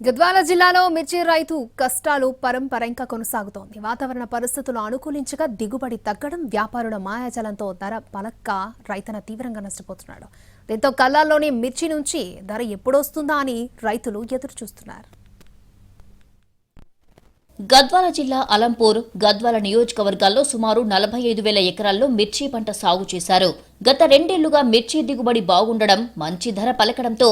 గద్వాల జిల్లాలో మిర్చి రైతు కష్టాలు పరంపరంగా కొనసాగుతోంది. వాతావరణ పరిస్థితులు అనుకూలించగా దిగుబడి తగ్గడం, వ్యాపారుల మాయాజాలంతో ధర పలక్క రైతన్న తీవ్రంగా నష్టపోతున్నాడు. దీంతో కల్లాల్లోని మిర్చి నుంచి ధర ఎప్పుడొస్తుందా అని రైతులు ఎదురు చూస్తున్నారు. గద్వాల జిల్లా అలంపూర్, గద్వాల నియోజకవర్గాల్లో సుమారు 45,000 ఎకరాల్లో మిర్చి పంట సాగు చేశారు. గత 2 ఏళ్లుగా మిర్చి దిగుబడి బాగుండడం, మంచి ధర పలకడంతో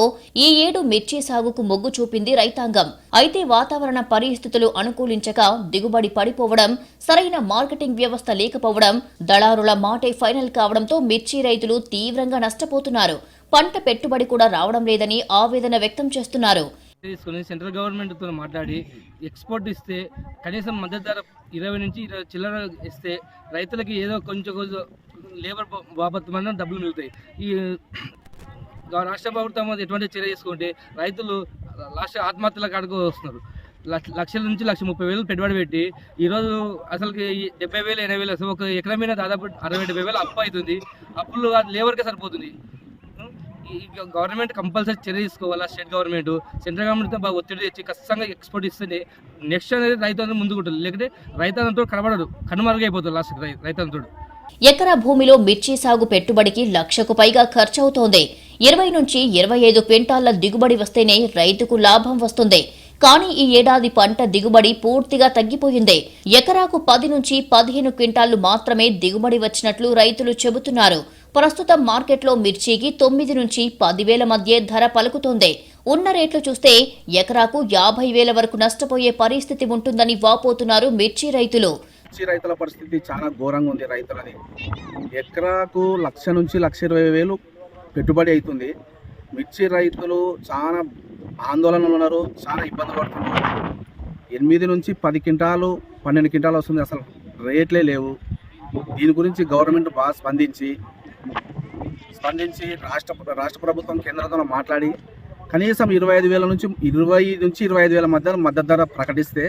ఈ ఏడు మిర్చి సాగుకు మొగ్గు చూపింది రైతాంగం. అయితే వాతావరణ పరిస్థితులు అనుకూలించక దిగుబడి పడిపోవడం, సరైన మార్కెటింగ్ వ్యవస్థ లేకపోవడం, దళారుల మాటే ఫైనల్ కావడంతో మిర్చి రైతులు తీవ్రంగా నష్టపోతున్నారు. పంట పెట్టుబడి కూడా రావడం లేదని ఆవేదన వ్యక్తం చేస్తున్నారు. తీసుకుని సెంట్రల్ గవర్నమెంట్తో మాట్లాడి ఎక్స్పోర్ట్ ఇస్తే కనీసం మద్దతు ధర 20 నుంచి 20 చిల్లర ఇస్తే రైతులకి ఏదో కొంచెం లేబర్ బాబత్ మన డబ్బులు మిగులుతాయి. ఈ రాష్ట్ర ప్రభుత్వం ఎటువంటి చర్య తీసుకుంటే రైతులు లాస్ట్ ఆత్మహత్యల కాడుకు వస్తున్నారు. లక్షల నుంచి 1,30,000 పెట్టుబడి పెట్టి ఈరోజు అసలుకి 70,000 80,000 అసలు ఒక ఎకరం మీద దాదాపు 60,000 అప్పు అవుతుంది. అప్పులు లేబర్కే సరిపోతుంది. ఈ గవర్నమెంట్ కంపల్సరీ చర్య తీసుకోవాలా. స్టేట్ గవర్నమెంట్ సెంట్రల్ గవర్నమెంట్తో బాగా ఒత్తిడి తెచ్చి ఖచ్చితంగా ఎక్స్పోర్ట్ ఇస్తే నెక్స్ట్ అనేది రైతు ముందుకుంటుంది. లేకపోతే రైతన్నతో కనబడడు, కనుమరుగైపోతుంది లాస్ట్ రైతన్నతో. ఎకరా భూమిలో మిర్చి సాగు పెట్టుబడికి 1,00,000కు పైగా ఖర్చవుతోంది. 20 నుంచి 25 క్వింటాళ్ల దిగుబడి వస్తేనే రైతుకు లాభం వస్తుంది. కానీ ఈ ఏడాది పంట దిగుబడి పూర్తిగా తగ్గిపోయింది. ఎకరాకు 10 నుంచి 15 క్వింటాళ్లు మాత్రమే దిగుబడి వచ్చినట్లు రైతులు చెబుతున్నారు. ప్రస్తుతం మార్కెట్లో మిర్చికి 9 నుంచి 10,000 మధ్య ధర పలుకుతోంది. ఉన్న రేట్లు చూస్తే ఎకరాకు 50,000 వరకు నష్టపోయే పరిస్థితి ఉంటుందని వాపోతున్నారు మిర్చి రైతులు. మిర్చి రైతుల పరిస్థితి చాలా ఘోరంగా ఉంది. రైతులది ఎకరాకు 1,00,000 నుంచి 1,20,000 పెట్టుబడి అవుతుంది. మిర్చి రైతులు చాలా ఆందోళనలు ఉన్నారు, చాలా ఇబ్బంది పడుతున్నారు. 8 నుంచి 10 క్వింటాలు 12 క్వింటాలు వస్తుంది. అసలు రేట్లే లేవు. దీని గురించి గవర్నమెంట్ బాగా స్పందించి రాష్ట్ర ప్రభుత్వం కేంద్రంతో మాట్లాడి కనీసం 25,000 నుంచి 25,000 మధ్య మద్దతు ధర ప్రకటిస్తే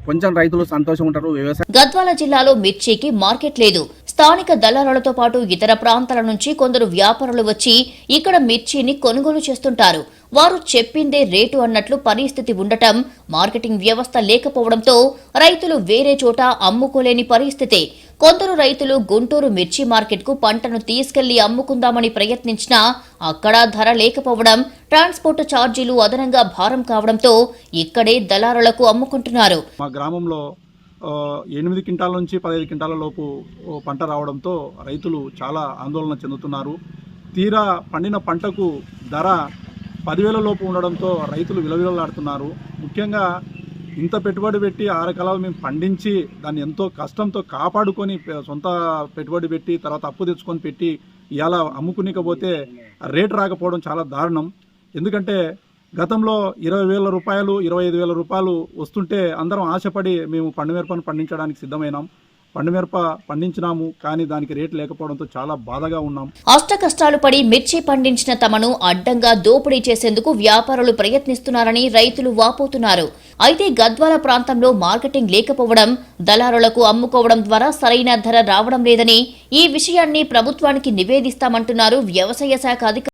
కొంచెం రైతులు సంతోషం ఉంటారు. గద్వాల జిల్లాలో మిర్చికి మార్కెట్ లేదు. స్థానిక దళారులతో పాటు ఇతర ప్రాంతాల నుంచి కొందరు వ్యాపారులు వచ్చి ఇక్కడ మిర్చిని కొనుగోలు చేస్తుంటారు. వారు చెప్పిందే రేటు అన్నట్లు పరిస్థితి ఉండటం, మార్కెటింగ్ వ్యవస్థ లేకపోవడంతో రైతులు వేరే చోట అమ్ముకోలేని పరిస్థితి. కొందరు రైతులు గుంటూరు మిర్చి మార్కెట్కు పంటను తీసుకెళ్లి అమ్ముకుందామని ప్రయత్నించినా అక్కడ ధర లేకపోవడం, ట్రాన్స్పోర్ట్ ఛార్జీలు అదనంగా భారం కావడంతో ఇక్కడే దళారులకు అమ్ముకుంటున్నారు. మా గ్రామంలో 8 క్వింటాల నుంచి 15 క్వింటాల లోపు పంట రావడంతో రైతులు చాలా ఆందోళన చెందుతున్నారు. తీరా పండిన పంటకు ధర 10,000 లోపు ఉండడంతో రైతులు విలవిలలాడుతున్నారు. ముఖ్యంగా ఇంత పెట్టుబడి పెట్టి 6 ఎకరాలు మేము పండించి దాన్ని ఎంతో కష్టంతో కాపాడుకొని సొంత పెట్టుబడి పెట్టి తర్వాత అప్పు తెచ్చుకొని పెట్టి ఇవాళ అమ్ముకునికపోతే రేటు రాకపోవడం చాలా దారుణం. ఎందుకంటే గతంలో 20,000 రూపాయలు 25,000 రూపాయలు వస్తుంటే అందరం ఆశపడి మేము పండుమిరపను పండించడానికి సిద్ధమైనాం. పండుమిరప పండించినాము, కానీ దానికి రేటు లేకపోవడంతో చాలా బాధగా ఉన్నాం. అష్ట కష్టాలు పడి మిర్చి పండించిన తమను అడ్డంగా దోపిడీ చేసేందుకు వ్యాపారులు ప్రయత్నిస్తున్నారని రైతులు వాపోతున్నారు. అయితే గద్వాల ప్రాంతంలో మార్కెటింగ్ లేకపోవడం, దళారులకు అమ్ముకోవడం ద్వారా సరైన ధర రావడం లేదని, ఈ విషయాన్ని ప్రభుత్వానికి నివేదిస్తామంటున్నారు వ్యవసాయ శాఖ అధికారులు.